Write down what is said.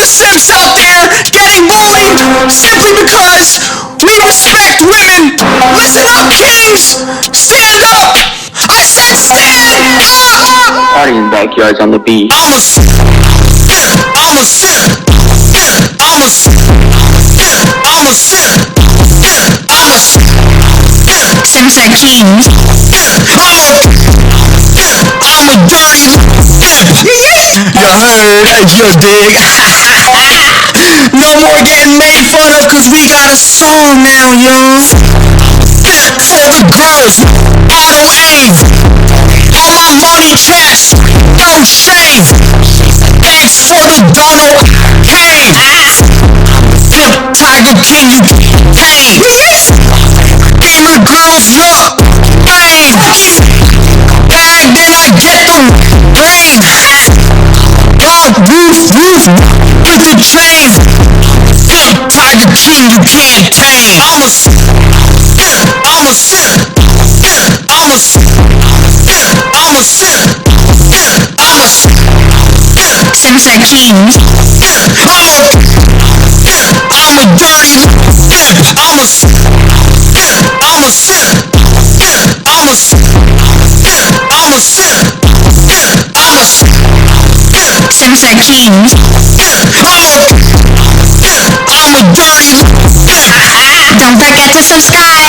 the simps out there getting bullied simply because we respect women. Listen up, kings! Stand up! I said stand up! Party in backyards on the beach. I'm a simp. I'm a simp. I'm a simp. I'm a simp. I'm a simp. Simps are kings. I'm a dirty. You heard, you dig. No more getting made fun of cause we got a song now, yo. For the girls, auto aim. On my money chest, no shame. Thanks for the Donald Kane. Simp Tiger King, you pain. Gamer girls, yup, bang. Bag, then I get the rain. Dog, roof, with the chain. Simp Tiger King, you can't tame. I'm a simp. I'm a simp. I'm a simp. I'm a simp. I'm a simp. Simps are kings. I'm a dirty. I'm a simp. I'm a simp. I'm a simp. I'm a simp. I'm a simp. Simps are kings. I'm a dirty. Don't forget to subscribe.